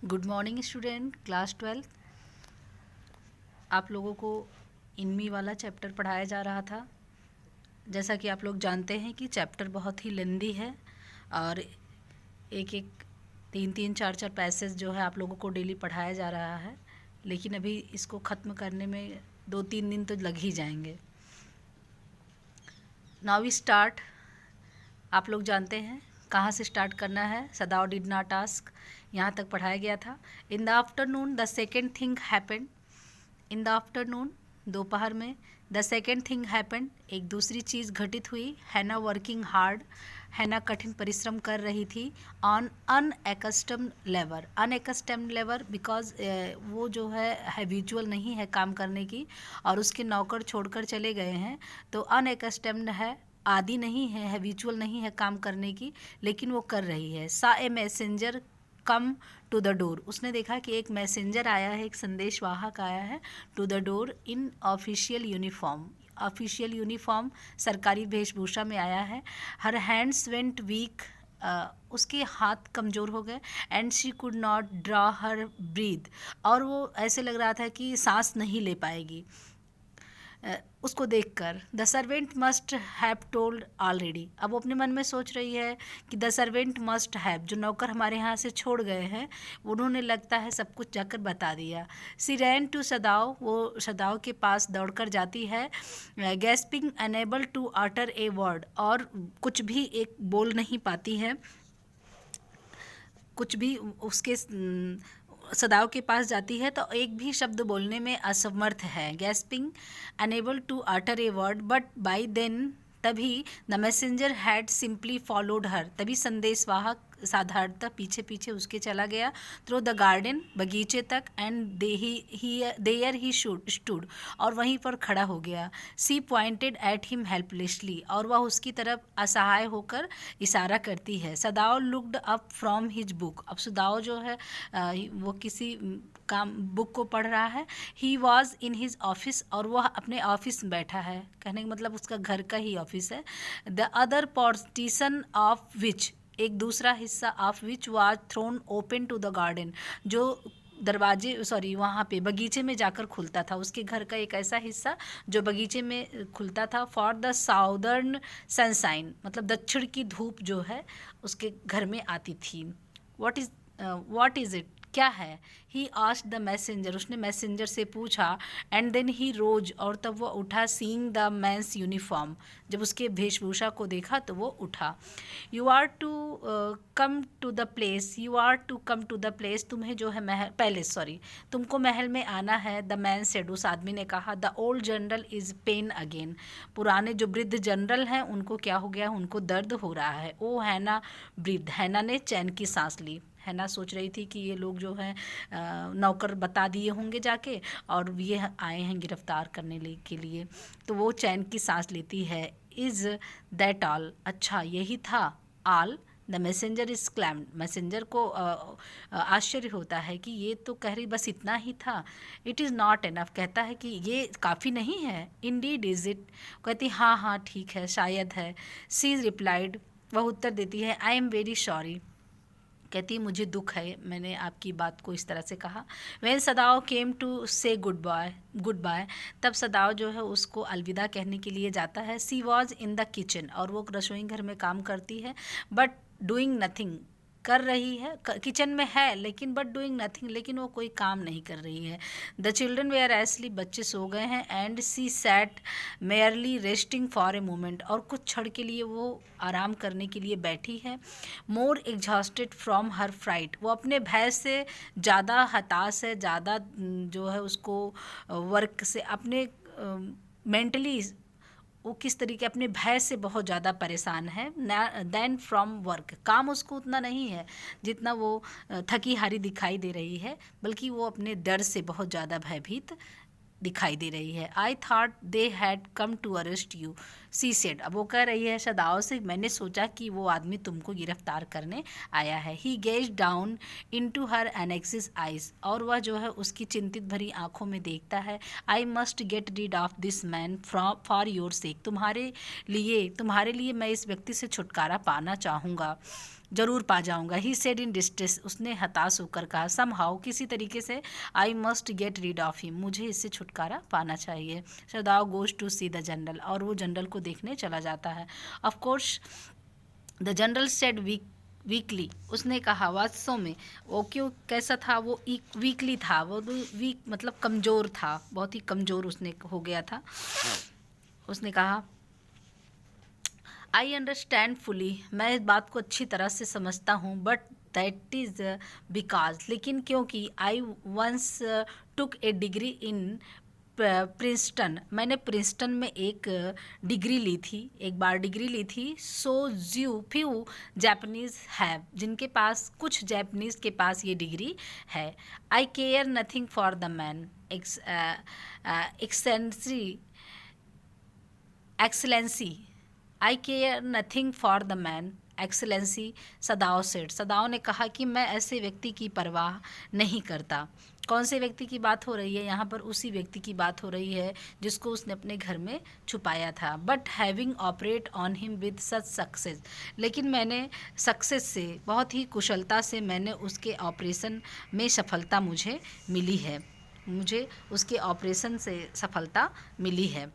Good morning student, class 12। आप लोगों को इनमी वाला चैप्टर पढ़ाया जा रहा था। जैसा कि आप लोग जानते हैं कि चैप्टर बहुत ही लेंदी है और एक एक तीन तीन चार चार पैसेज जो है आप लोगों को डेली पढ़ाया जा रहा है, लेकिन अभी इसको ख़त्म करने में 2-3 दिन तो लग ही जाएंगे। Now we start. आप लोग जानते हैं कहाँ से स्टार्ट करना है। सदाव डिड नॉट आस्क, यहाँ तक पढ़ाया गया था। In the afternoon the second thing happened. In the afternoon, दोपहर में, द सेकेंड थिंग हैपेंड, एक दूसरी चीज़ घटित हुई। हैना वर्किंग हार्ड, हैना कठिन परिश्रम कर रही थी। ऑन अनएकस्टम्ड लेबर, अनएकस्टम्ड लेबर बिकॉज वो जो है हैबिचुअल नहीं है काम करने की और उसके नौकर छोड़कर चले गए हैं, तो अनएकस्टम्ड है, आदि नहीं है, हैबिचुअल नहीं है काम करने की, लेकिन वो कर रही है। Saw a messenger come to the door, उसने देखा कि एक मैसेंजर आया है, एक संदेशवाहक आया है। To the door in official uniform, official uniform सरकारी वेशभूषा में आया है। हर हैंड्स वेंट वीक, उसके हाथ कमज़ोर हो गए। And she could not draw her breath, और वो ऐसे लग रहा था कि सांस नहीं ले पाएगी। उसको देखकर the servant must have told already, अब वो अपने मन में सोच रही है कि द सर्वेंट मस्ट हैव, जो नौकर हमारे यहाँ से छोड़ गए हैं उन्होंने लगता है सब कुछ जाकर बता दिया। सी रैन टू सदाव, वो सदाव के पास दौड़कर जाती है। Gasping unable to utter a word, और कुछ भी एक बोल नहीं पाती है, कुछ भी उसके सदाव के पास जाती है तो एक भी शब्द बोलने में असमर्थ है। Gasping unable to utter a word, but by then, तभी the messenger had simply followed her, तभी संदेशवाहक साधारणतः पीछे पीछे उसके चला गया। थ्रू द गार्डन, बगीचे तक। एंड देयर ही स्टूड, और वहीं पर खड़ा हो गया। सी पॉइंटेड एट हिम हेल्पलेसली, और वह उसकी तरफ असहाय होकर इशारा करती है। सदाव looked up from his book, अब सदाव जो है वो किसी काम बुक को पढ़ रहा है। ही वॉज इन हिज ऑफिस, और वह अपने ऑफिस में बैठा है, कहने का मतलब उसका घर का ही ऑफिस है। The other partition of which, एक दूसरा हिस्सा of which was thrown open to the garden, जो वहाँ पे बगीचे में जाकर खुलता था, उसके घर का एक ऐसा हिस्सा जो बगीचे में खुलता था। फॉर द साउदर्न सनशाइन, मतलब दक्षिण की धूप जो है उसके घर में आती थी। वॉट इज़ इट, क्या है। ही आस्क्ड द मैसेंजर, उसने मैसेंजर से पूछा। एंड देन ही रोज, और तब वो उठा। सीइंग द मैंस यूनिफॉर्म, जब उसके वेशभूषा को देखा तो वो उठा। You are to come to the place, you are to come to the place, तुम्हें जो है महल, पैलेस सॉरी, तुमको महल में आना है। द मैन सेड, उस आदमी ने कहा। The old general is pain again, पुराने जो वृद्ध जनरल हैं उनको क्या हो गया, उनको दर्द हो रहा है। ओ हैना ब्रीथ, हैना ने चैन की सांस ली। हैना सोच रही थी कि ये लोग जो हैं नौकर बता दिए होंगे जाके, और ये आए हैं गिरफ्तार करने के लिए, तो वो चैन की सांस लेती है। इज़ दैट ऑल, अच्छा यही था। All, the messenger is claimed, messenger को आश्चर्य होता है कि ये तो कह रही बस इतना ही था। इट इज़ नॉट एनफ, कहता है कि ये काफ़ी नहीं है। इंडीड इज़ इट, कहती हाँ हाँ ठीक है, शायद है। सी रिप्लाइड, वह उत्तर देती है। आई एम वेरी सॉरी, कहती मुझे दुख है, मैंने आपकी बात को इस तरह से कहा। वैन सदाव केम टू से गुड बाय, तब सदाव जो है उसको अलविदा कहने के लिए जाता है। सी वॉज इन द किचन, और वो रसोई घर में काम करती है। बट डूइंग नथिंग, कर रही है, किचन में है लेकिन बट डूइंग नथिंग, लेकिन वो कोई काम नहीं कर रही है। द चिल्ड्रन वेयर एस्लीप, बच्चे सो गए हैं। And she sat merely resting for a moment, और कुछ क्षण के लिए वो आराम करने के लिए बैठी है। मोर एग्जॉस्टेड फ्रॉम हर फ्राइट, वो अपने भय से ज़्यादा हताश है, ज़्यादा जो है उसको वर्क से अपने मेंटली वो किस तरीके अपने भय से बहुत ज़्यादा परेशान है। दैन फ्रॉम वर्क, काम उसको उतना नहीं है जितना वो थकी हारी दिखाई दे रही है, बल्कि वो अपने डर से बहुत ज़्यादा भयभीत दिखाई दे रही है। I thought they had come to arrest you, she said, अब वो कह रही है सदाओ से, मैंने सोचा कि वो आदमी तुमको गिरफ्तार करने आया है। He gaze down into her anxious eyes, और वह जो है उसकी चिंतित भरी आंखों में देखता है। आई must get rid of this man for your सेक, तुम्हारे लिए मैं इस व्यक्ति से छुटकारा पाना चाहूँगा, जरूर पा जाऊंगा। ही सेड इन डिस्ट्रेस, उसने हताश होकर कहा। सम हाउ, किसी तरीके से। I must get rid of him, मुझे इससे छुटकारा पाना चाहिए। Sadao goes to see the general, और वो जनरल को देखने चला जाता है। Of course the general said weakly, उसने कहा वास्तव में, वो क्यों कैसा था, वो वीकली था, वो वीक मतलब कमज़ोर था, बहुत ही कमज़ोर उसने हो गया था। उसने कहा आई अंडरस्टैंड फुली, मैं इस बात को अच्छी तरह से समझता हूँ, बट दैट इज़ बिकॉज, लेकिन क्योंकि I once took a degree in Princeton, मैंने प्रिंसटन में एक डिग्री ली थी, एक बार डिग्री ली थी। सो फ्यू जापानीज़ हैव, जिनके पास, कुछ जापानीज़ के पास ये डिग्री है। I care nothing for the man excellency, I care nothing for the man excellency, Sadao said, Sadao ने कहा कि मैं ऐसे व्यक्ति की परवाह नहीं करता। कौन से व्यक्ति की बात हो रही है यहाँ पर? उसी व्यक्ति की बात हो रही है जिसको उसने अपने घर में छुपाया था। But having operate on him with such success, लेकिन मैंने सक्सेस से, बहुत ही कुशलता से मैंने उसके ऑपरेशन में सफलता मुझे मिली है, मुझे उसके ऑपरेशन से सफलता मिली है।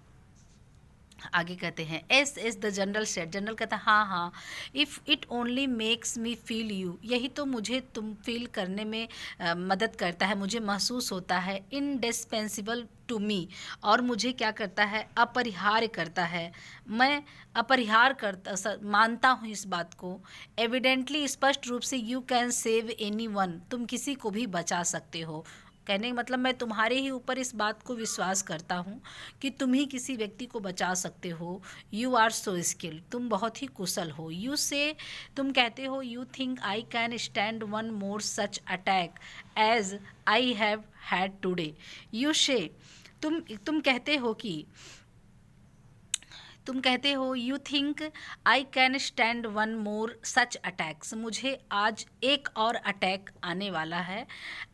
आगे कहते हैं S the general said, general कहता है हाँ हाँ, if it only makes me feel you, यही तो मुझे तुम फील करने में मदद करता है, मुझे महसूस होता है। इनडिस्पेंसिबल टू मी, और मुझे क्या करता है, अपरिहार्य करता है, मैं अपरिहार्य करता मानता हूँ इस बात को। एविडेंटली, स्पष्ट रूप से, you can save any one, तुम किसी को भी बचा सकते हो। कहने का मतलब मैं तुम्हारे ही ऊपर इस बात को विश्वास करता हूँ कि तुम ही किसी व्यक्ति को बचा सकते हो। यू आर सो स्किल्ड, तुम बहुत ही कुशल हो। यू से, तुम कहते हो, you think I can stand one more such attack as I have had today. You say, तुम कहते हो कि, तुम कहते हो, you think I can stand one more such attacks, मुझे आज एक और अटैक आने वाला है।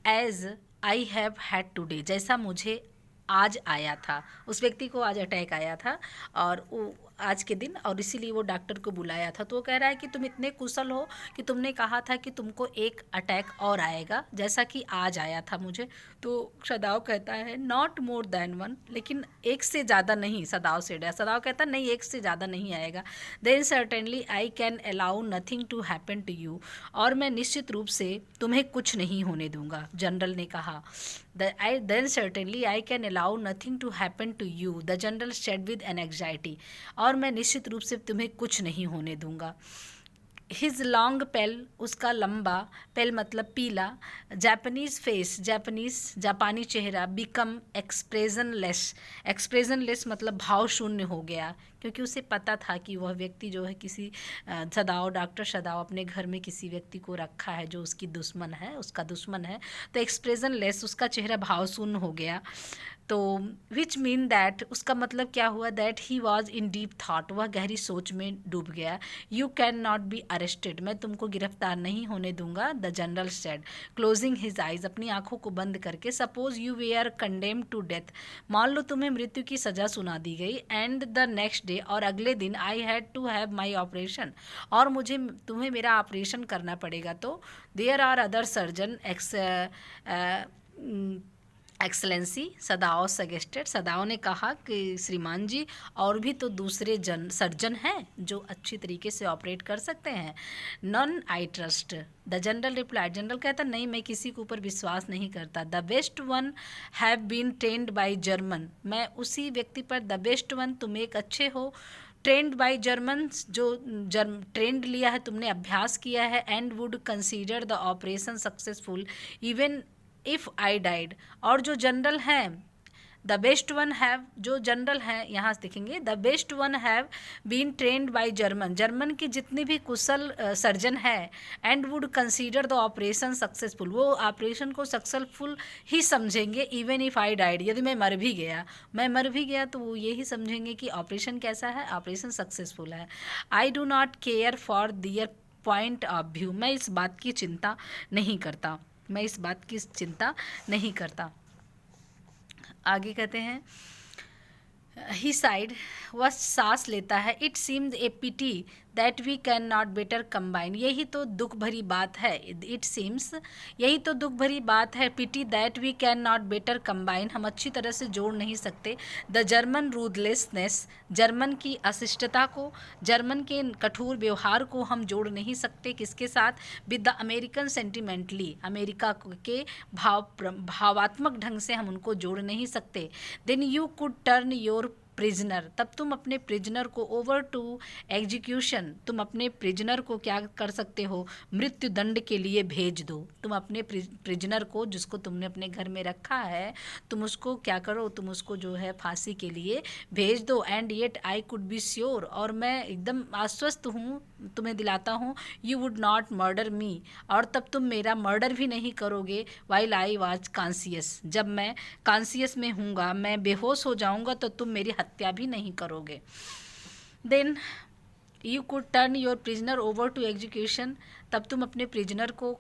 As I have had today, जैसा मुझे आज आया था, उस व्यक्ति को आज अटैक आया था और वो आज के दिन, और इसीलिए वो डॉक्टर को बुलाया था। तो वो कह रहा है कि तुम इतने कुशल हो कि तुमने कहा था कि तुमको एक अटैक और आएगा जैसा कि आज आया था मुझे। तो सदाओ कहता है नॉट मोर देन वन, लेकिन एक से ज़्यादा नहीं। सदाओ से सदाओ कहता नहीं, एक से ज़्यादा नहीं आएगा। Then certainly I can allow nothing to happen to you, और मैं निश्चित रूप से तुम्हें कुछ नहीं होने दूंगा। जनरल ने कहा then certainly I can allow nothing to happen to you, the general said with an anxiety, और मैं निश्चित रूप से तुम्हें कुछ नहीं होने दूंगा। हिज लॉन्ग पेल, उसका लंबा, पेल मतलब पीला, जापानीज फेस, जापानी चेहरा, बिकम एक्सप्रेशनलेस, एक्सप्रेशनलेस मतलब भाव शून्य हो गया, क्योंकि उसे पता था कि वह व्यक्ति जो है किसी सदाओ, डॉक्टर सदाओ अपने घर में किसी व्यक्ति को रखा है जो उसकी दुश्मन है, उसका दुश्मन है। तो एक्सप्रेशनलेस, उसका चेहरा भाव शून्य हो गया। तो विच मीन दैट, उसका मतलब क्या हुआ, that he was in deep thought, वह गहरी सोच में डूब गया। You can not be arrested, मैं तुमको गिरफ्तार नहीं होने दूंगा। The general said closing his eyes, अपनी आंखों को बंद करके। Suppose you we are condemned to death, मान लो तुम्हें मृत्यु की सजा सुना दी गई। एंड द नेक्स्ट डे, और अगले दिन, I had to have my operation, और तुम्हें मेरा ऑपरेशन करना पड़ेगा। तो there are other surgeon excellency, Sadao suggested, Sadao ने कहा कि श्रीमान जी, और भी तो दूसरे सर्जन हैं जो अच्छी तरीके से ऑपरेट कर सकते हैं। None I trust, the general reply, general कहता नहीं, मैं किसी के ऊपर विश्वास नहीं करता। The best one have been trained by German, मैं उसी व्यक्ति पर, द बेस्ट वन, तुम एक अच्छे हो, ट्रेंड बाय जर्मन्स, जो ट्रेंड लिया है तुमने, अभ्यास किया है। And would consider the operation successful even if I died, और जो जनरल हैं द बेस्ट वन हैव, जो जनरल हैं यहाँ से देखेंगे, the best one have been trained by German, German के जितने भी कुशल सर्जन है, and would consider the operation successful, वो ऑपरेशन को सक्सेसफुल ही समझेंगे, इवन इफ आई डाइड, यदि मैं मर भी गया तो वो यही समझेंगे कि ऑपरेशन कैसा है, ऑपरेशन सक्सेसफुल है। I do not care for their point of view, मैं इस बात की चिंता नहीं करता। आगे कहते हैं, ही साइड, वह सांस लेता है, it seems a pity that we can not better combine, यही तो दुख भरी बात है, इट सीम्स, यही तो दुख भरी बात है, pity that we can not better combine, हम अच्छी तरह से जोड़ नहीं सकते, द जर्मन रूथलेसनेस, जर्मन की अशिष्टता को, जर्मन के कठोर व्यवहार को हम जोड़ नहीं सकते, किसके साथ, with the American sentimentally, America के भावात्मक ढंग से हम उनको जोड़ नहीं सकते। Then you could turn your prisoner, तब तुम अपने प्रिजनर को ओवर टू एग्जीक्यूशन, तुम अपने प्रिजनर को क्या कर सकते हो, मृत्यु दंड के लिए भेज दो, तुम अपने प्रिजनर को, जिसको तुमने अपने घर में रखा है, तुम उसको क्या करो, तुम उसको जो है फांसी के लिए भेज दो। And yet I could be sure, और मैं एकदम आश्वस्त हूँ, तुम्हें दिलाता हूँ, यू वुड नॉट मर्डर मी, और तब तुम मेरा मर्डर भी नहीं करोगे, वाइल आई वाज कॉन्शियस, जब मैं कॉन्शियस में हूँगा, मैं बेहोश हो जाऊँगा तो तुम मेरी हत्या भी नहीं करोगे। Then you could turn your prisoner over to execution, तब तुम अपने प्रिजनर को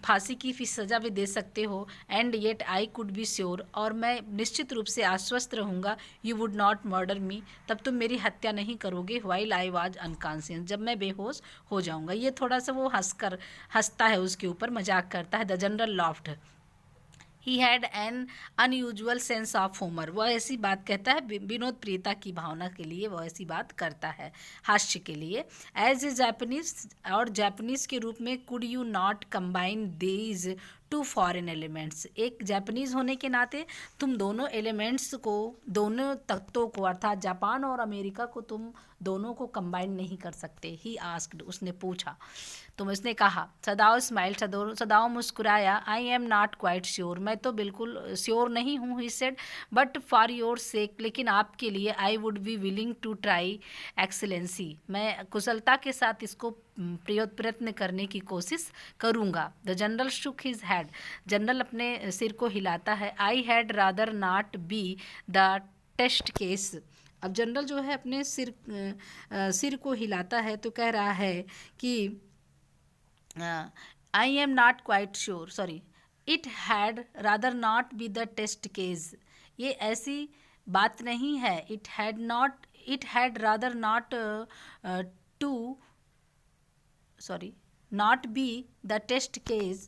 फांसी की सज़ा भी दे सकते हो। And yet I could be sure, और मैं निश्चित रूप से आश्वस्त रहूँगा, यू वुड नॉट मर्डर मी, तब तुम मेरी हत्या नहीं करोगे, वाइल आई वाज अनकॉन्शियस, जब मैं बेहोश हो जाऊँगा। ये थोड़ा सा वो हंसता है, उसके ऊपर मजाक करता है। The general loft, he had an unusual sense of humour, वह ऐसी बात कहता है विनोद प्रियता की भावना के लिए, वह ऐसी बात करता है हास्य के लिए। एज ए जापानीज, और जापानीज के रूप में, could you not combine these two foreign elements, एक जापानीज होने के नाते तुम दोनों एलिमेंट्स को, दोनों तत्वों को, अर्थात जापान और अमेरिका को तुम दोनों को कंबाइन नहीं कर सकते। ही आस्क्ड, उसने पूछा, तो उसने कहा, सदाओ स्माइल, सदाओ मुस्कुराया, I am not quite sure, मैं तो बिल्कुल श्योर नहीं हूँ, he said, but for your sake, लेकिन आपके लिए, I would be willing to try excellency, मैं कुशलता के साथ इसको प्रयत्न करने की कोशिश करूँगा। The general shook his head, general अपने सिर को हिलाता है। I had rather not be the test case, अब जनरल जो है अपने सिर को हिलाता है तो कह रहा है कि I am not quite sure, sorry, it had rather not be the test case, ये ऐसी बात नहीं है, it had rather not not be the test case.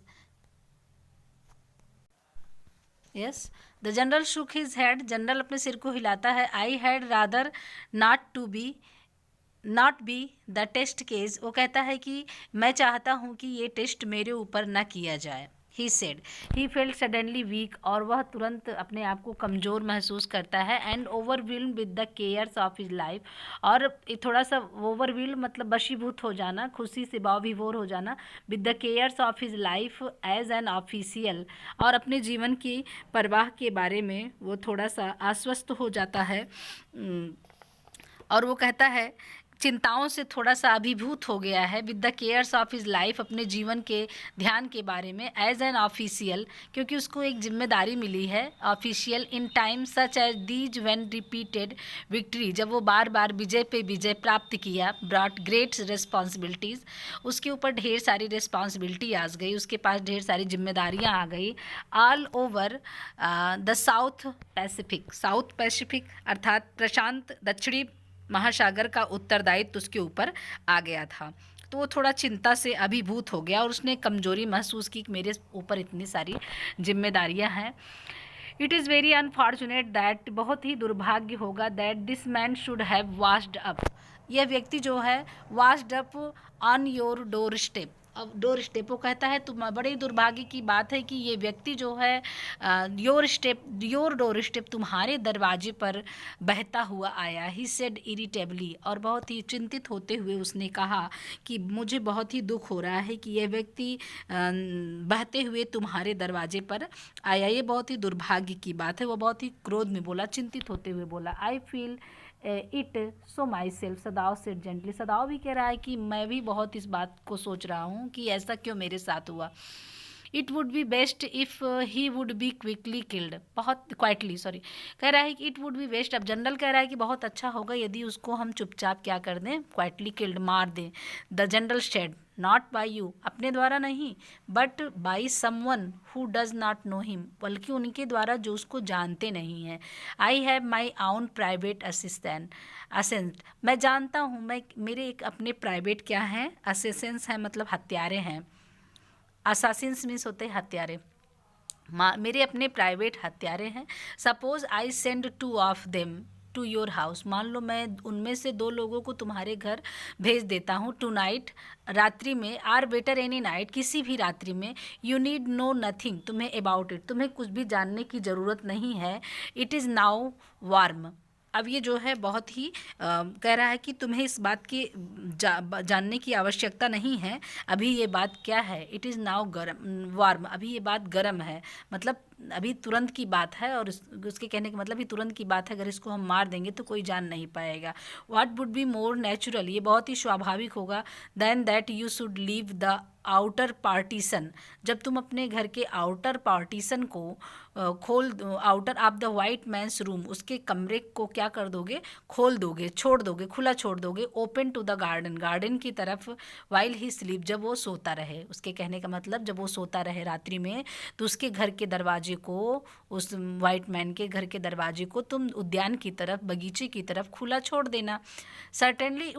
Yes, the general shook his head, general अपने सिर को हिलाता है। I had rather not be the test case, वो कहता है कि मैं चाहता हूँ कि ये टेस्ट मेरे ऊपर न किया जाए। He said, he felt suddenly weak, और वह तुरंत अपने आप को कमज़ोर महसूस करता है। And overwhelmed with the cares of his life, और थोड़ा सा overwhelmed मतलब वशीभूत हो जाना, खुशी से भावविभोर हो जाना। with the cares of his life as an official, और अपने जीवन की परवाह के बारे में वो थोड़ा सा आश्वस्त हो जाता है। और वो कहता है चिंताओं से थोड़ा सा अभिभूत हो गया है। With the cares of his life, अपने जीवन के ध्यान के बारे में। एज एन ऑफिशियल, क्योंकि उसको एक जिम्मेदारी मिली है official. In time such as these when repeated victory, जब वो बार बार विजय पे विजय प्राप्त किया। ब्रॉट ग्रेट रिस्पॉन्सिबिलिटीज़, उसके ऊपर ढेर सारी रिस्पॉन्सिबिलिटी आ गई, उसके पास ढेर सारी जिम्मेदारियाँ आ गई। All over the south Pacific अर्थात प्रशांत दक्षिणी महासागर का उत्तरदायित्व उसके ऊपर आ गया था। तो वो थोड़ा चिंता से अभिभूत हो गया और उसने कमजोरी महसूस की कि मेरे ऊपर इतनी सारी जिम्मेदारियां हैं। It is very unfortunate that, बहुत ही दुर्भाग्य होगा, that this man should have washed up, यह व्यक्ति जो है washed up on your door step, अब डोर स्टेप, वो कहता है तुम, बड़े दुर्भाग्य की बात है कि ये व्यक्ति जो है योर डोर स्टेप, तुम्हारे दरवाजे पर बहता हुआ आया। ही सेड इरिटेबली, और बहुत ही चिंतित होते हुए उसने कहा कि मुझे बहुत ही दुख हो रहा है कि यह व्यक्ति बहते हुए तुम्हारे दरवाजे पर आया, ये बहुत ही दुर्भाग्य की बात है। वो बहुत ही क्रोध में बोला, चिंतित होते हुए बोला। I feel it so my self, सदाव said gently, सदाव भी कह रहा है कि मैं भी बहुत इस बात को सोच रहा हूँ कि ऐसा क्यों मेरे साथ हुआ। It would be best if he would be quickly killed, बहुत क्वाइटली, सॉरी, कह रहा है कि इट वुड बी बेस्ट, अब जनरल कह रहा है कि बहुत अच्छा होगा यदि उसको हम चुपचाप क्या कर दें, क्वाइटली किल्ड, मार दें। The general said, not by you, अपने द्वारा नहीं, but by someone who does not know him, बल्कि उनके द्वारा जो उसको जानते नहीं हैं। I have my own private assassin, मैं जानता हूँ, मैं, मेरे एक अपने प्राइवेट क्या हैं, असेसेंस हैं, मतलब हत्यारे हैं। असासिन्स मीन्स होते हैं हत्यारे। मेरे अपने प्राइवेट हत्यारे हैं। Suppose I send 2 of them to your house, मान लो मैं उनमें से 2 लोगों को तुम्हारे घर भेज देता हूँ। टू नाइट, रात्रि में, आर बेटर एनी नाइट, किसी भी रात्रि में। यू नीड नो नथिंग, तुम्हें अबाउट इट, तुम्हें कुछ भी जानने की ज़रूरत नहीं है। इट इज़ नाउ वार्म, अब ये जो है बहुत ही कह रहा है कि तुम्हें इस बात की जानने की आवश्यकता नहीं है, अभी ये बात क्या है, इट इज़ नाउ गर्म वार्म, अभी ये बात गर्म है, मतलब अभी तुरंत की बात है, और उसके कहने का मतलब ही तुरंत की बात है, अगर इसको हम मार देंगे तो कोई जान नहीं पाएगा। What would be more natural, ये बहुत ही स्वाभाविक होगा, then that you should leave the outer partition, जब तुम अपने घर के आउटर पार्टीशन को खोल, outer of the white man's room, उसके कमरे को क्या कर दोगे, खोल दोगे, छोड़ दोगे, खुला छोड़ दोगे। Open to the garden, garden की तरफ। वाइल ही स्लीप, जब वो सोता रहे, उसके कहने का मतलब जब वो सोता रहे रात्रि में, तो उसके घर के दरवाजे को, उस वाइट मैन के घर के दरवाजे को तुम उद्यान की तरफ, बगीचे की तरफ खुला छोड़ देना। Certainly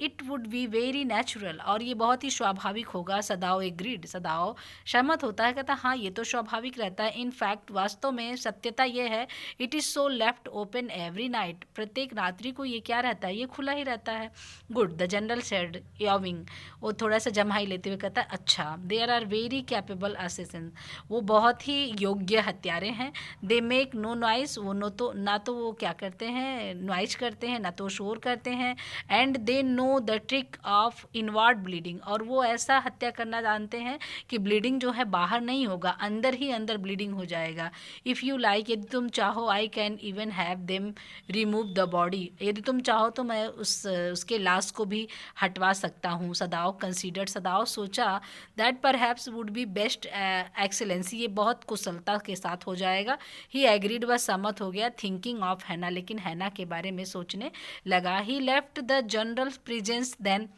it would be very natural, और ये बहुत ही स्वाभाविक होगा। सदाओ एग्रीड, सदाओ सहमत होता है, कहता हाँ ये तो स्वाभाविक रहता है। इन फैक्ट, वास्तव में सत्यता ये है, it is so left open every night, प्रत्येक रात्रि को ये क्या रहता है, ये खुला ही रहता है। Good, the general said yawning, वो थोड़ा सा जम्हाई लेते हुए कहता है अच्छा। There are very capable assassin, वो बहुत ही योग्य हत्यारे हैं। दे मेक नो नॉइस, वो ना तो वो क्या करते हैं, नॉइस करते हैं, ना तो शोर करते हैं। And they know the trick of inward bleeding, और वो ऐसा हत्या करना जानते हैं कि ब्लीडिंग जो है बाहर नहीं होगा, अंदर ही अंदर ब्लीडिंग हो जाएगा। इफ़ यू लाइक, यदि तुम चाहो, I can even have them remove the body, यदि तुम चाहो तो मैं उसके लाश को भी हटवा सकता हूँ। सदाओ कंसीडर्ड, सदाओ सोचा, that perhaps would be best excellency, ये बहुत कुशलता के साथ हो जाएगा। ही एग्रीड, वह सहमत हो गया। थिंकिंग ऑफ हैना, लेकिन हैना के बारे में सोचने लगा। He left the general presence then,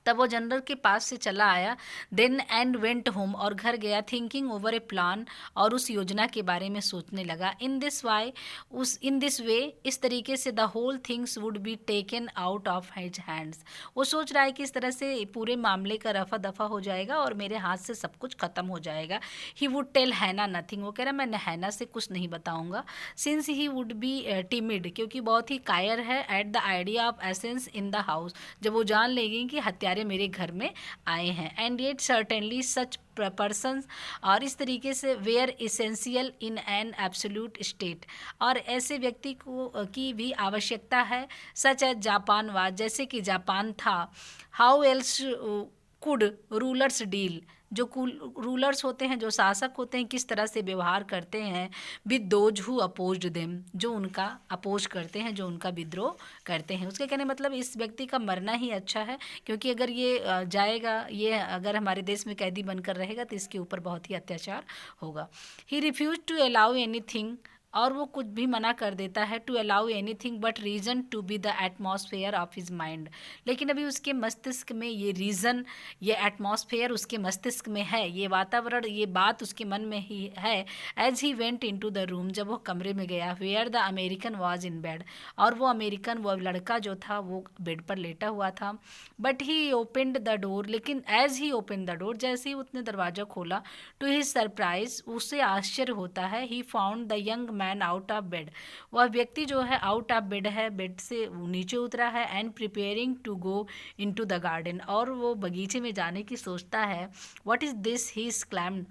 तब वो जनरल के पास से चला आया। देन एंड वेंट होम, और घर गया। थिंकिंग ओवर ए प्लान, और उस योजना के बारे में सोचने लगा। इन दिस वे, इस तरीके से the whole things would be taken out of his hands, वो सोच रहा है कि इस तरह से पूरे मामले का रफा दफा हो जाएगा और मेरे हाथ से सब कुछ खत्म हो जाएगा। ही वुड टेल हैना नथिंग, वो कह रहा मैं हैना से कुछ नहीं बताऊंगा। Since he would be timid, क्योंकि बहुत ही कायर है। At the idea of essence in the house, जब वो जान लेगी कि हत्यारे मेरे घर में आए हैं। And yet certainly such persons, और इस तरीके से were essential in an absolute state, और ऐसे व्यक्ति को की भी आवश्यकता है। सच एज जापानवाद, जैसे कि जापान था। How else could rulers deal, जो रूलर्स होते हैं, जो शासक होते हैं, किस तरह से व्यवहार करते हैं with those who opposed them, जो उनका अपोज करते हैं, जो उनका विद्रोह करते हैं। उसके कहने मतलब इस व्यक्ति का मरना ही अच्छा है, क्योंकि अगर ये जाएगा, ये अगर हमारे देश में कैदी बनकर रहेगा तो इसके ऊपर बहुत ही अत्याचार होगा। He refuse to allow anything, और वो कुछ भी मना कर देता है। To allow anything but reason to be the atmosphere of his mind, लेकिन अभी उसके मस्तिष्क में ये रीज़न, ये एटमॉस्फेयर उसके मस्तिष्क में है, ये वातावरण, ये बात उसके मन में ही है। As he went into the room, जब वो कमरे में गया। Where the American was in bed, और वो अमेरिकन, वो लड़का जो था वो बेड पर लेटा हुआ था। But he opened the door, लेकिन as he open the door, जैसे ही उसने दरवाज़ा खोला, टू हिज सरप्राइज, उससे आश्चर्य होता है, he found the young man man out of bed, वह व्यक्ति जो है आउट ऑफ बेड है, बेड से नीचे उतरा है, and preparing to go into the garden, और वो बगीचे में जाने की सोचता है. What is this, he exclaimed.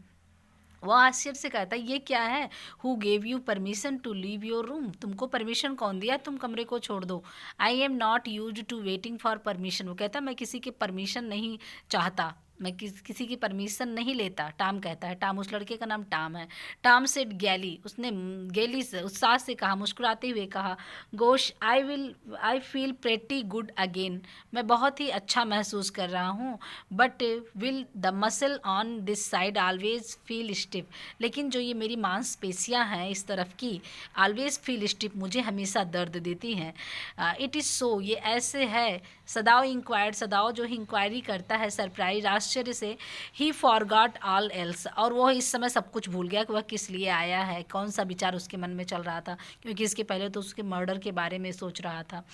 वो आश्चर्य से कहता है ये क्या है. Who gave you permission to leave your room, तुमको परमिशन कौन दिया तुम कमरे को छोड़ दो. I am not use to waiting for permission, वो कहता है मैं किसी की परमिशन नहीं चाहता, मैं किसी की परमिशन नहीं लेता. टॉम कहता है, टॉम उस लड़के का नाम टॉम है. टॉम सेड गैली, उसने गैली से उत्साह से कहा, मुस्कुराते हुए कहा, gosh I feel pretty good again, मैं बहुत ही अच्छा महसूस कर रहा हूँ. But will the muscle on this side always feel stiff, लेकिन जो ये मेरी मांसपेशियाँ हैं इस तरफ की, ऑलवेज फील स्टिफ, मुझे हमेशा दर्द देती हैं. इट इज़ सो, ये ऐसे है. सदाओ इंक्वायर्ड, सदाओ जो इंक्वायरी करता है सरप्राइज आश्चर्य से. ही फॉरगॉट ऑल एल्स, और वो इस समय सब कुछ भूल गया कि वह किस लिए आया है, कौन सा विचार उसके मन में चल रहा था, क्योंकि इसके पहले तो उसके मर्डर के बारे में सोच रहा था.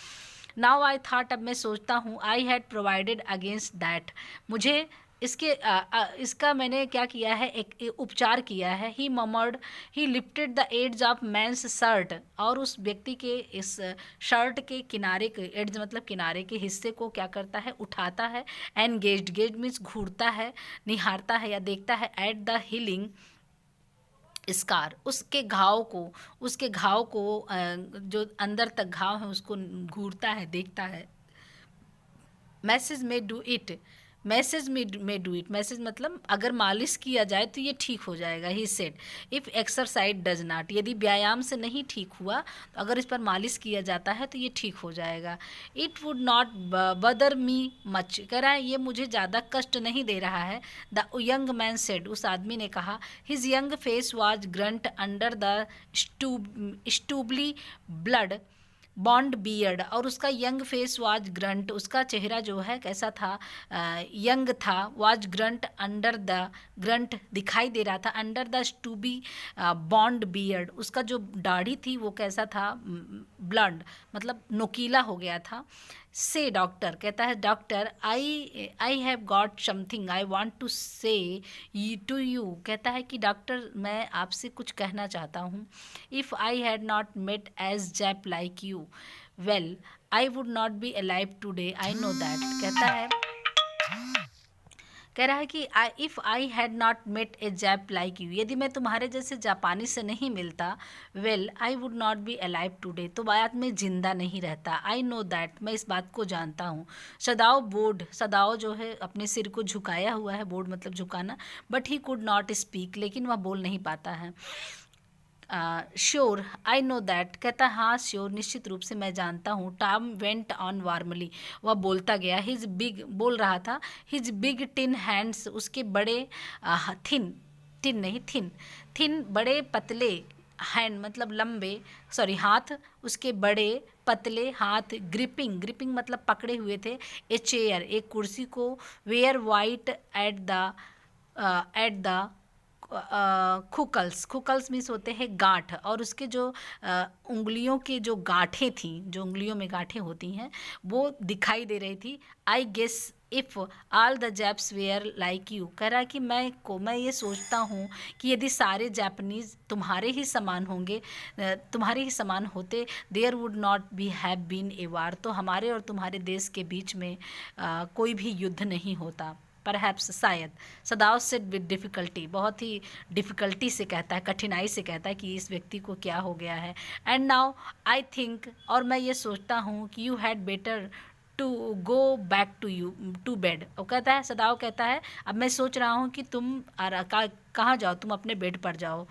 नाउ आई थाट, अब मैं सोचता हूँ, I had provided against that, मुझे इसका मैंने क्या किया है, एक उपचार किया है. He murmured, he lifted the edge of man's shirt, और उस व्यक्ति के इस शर्ट के किनारे के एड्ज मतलब किनारे के हिस्से को क्या करता है, उठाता है. एंड गेज्ड, गेज मीन्स घूरता है, निहारता है या देखता है. एट द हीलिंग स्कार, उसके घाव को जो अंदर तक घाव है उसको घूरता है, देखता है. मैसेज में डू इट, मैसेज में डू इट, मैसेज मतलब अगर मालिश किया जाए तो ये ठीक हो जाएगा. He said if exercise does not, यदि व्यायाम से नहीं ठीक हुआ तो अगर इस पर मालिश किया जाता है तो ये ठीक हो जाएगा. इट वुड नॉट बदर मी मच, कह रहा है ये मुझे ज़्यादा कष्ट नहीं दे रहा है. द यंग मैन सेड, उस आदमी ने कहा. His young face was gaunt under the stubbly blood bond beard, और उसका यंग फेस वाज ग्रंट, उसका चेहरा जो है कैसा था, यंग था. Was gaunt, under the, grunt दिखाई दे रहा था, अंडर द स्टूबी बॉन्ड बियर्ड, उसका जो दाढ़ी थी वो कैसा था, ब्लड मतलब नोकीला हो गया था. से डॉक्टर, कहता है doctor, I have got something I want to say to you, कहता है कि डॉक्टर मैं आपसे कुछ कहना चाहता हूँ. If I had not met as Jap like you, well I would not be alive today, I know that. कह रहा है कि if I had not met a Jap like you, यदि मैं तुम्हारे जैसे जापानी से नहीं मिलता, well I would not be alive today, तो बाद में ज़िंदा नहीं रहता. आई नो दैट, मैं इस बात को जानता हूँ. सदाओ बोर्ड, सदाओ जो है अपने सिर को झुकाया हुआ है, बोर्ड मतलब झुकाना. But he could not speak, लेकिन वह बोल नहीं पाता है. श्योर आई नो दैट, कहता हाँ श्योर, निश्चित रूप से मैं जानता हूँ. टॉम वेंट ऑन वार्मली, वह बोलता गया. हिज बिग, बोल रहा था. हिज बिग टिन हैंड्स, उसके बड़े थिन, टिन नहीं थिन, थिन बड़े पतले, हैंड मतलब लंबे, सॉरी हाथ, उसके बड़े पतले हाथ. ग्रिपिंग, ग्रिपिंग मतलब पकड़े हुए थे. ए चेयर, एक कुर्सी को. Were white at the knuckles, knuckles means होते हैं गांठ, और उसके जो उंगलियों के जो गांठें थीं, जो उंगलियों में गांठें होती हैं वो दिखाई दे रही थी. I guess if all the Japs were like you, कह रहा है कि मैं ये सोचता हूँ कि यदि सारे जापानीज़ तुम्हारे ही समान होंगे, तुम्हारे ही समान होते, there would not be have been a war, तो हमारे और तुम्हारे देश के बीच में कोई भी युद्ध नहीं होता. परहैप्स, शायद. सदाओ सेड विद डिफ़िकल्टी, बहुत ही डिफ़िकल्टी से कहता है, कठिनाई से कहता है कि इस व्यक्ति को क्या हो गया है. एंड नाउ आई थिंक, और मैं ये सोचता हूँ कि you had better to go back to bed. वो कहता है, सदाओ कहता है अब मैं सोच रहा हूँ कि तुम कहाँ जाओ, तुम अपने बेड पर जाओ.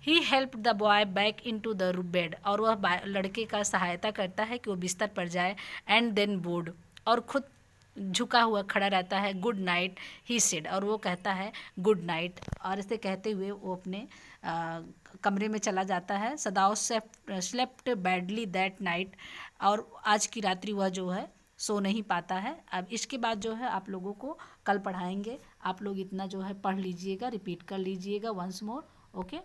He help the boy back into the bed, और वह लड़के का सहायता करता है कि वो बिस्तर पर जाए. एंड देन बोर्ड, और खुद झुका हुआ खड़ा रहता है. गुड नाइट ही सेड, और वो कहता है गुड नाइट, और इसे कहते हुए वो अपने कमरे में चला जाता है. सदाओ स्लेप्ट बैडली दैट नाइट, और आज की रात्रि वह जो है सो नहीं पाता है. अब इसके बाद जो है आप लोगों को कल पढ़ाएंगे. आप लोग इतना जो है पढ़ लीजिएगा, रिपीट कर लीजिएगा वंस मोर. ओके.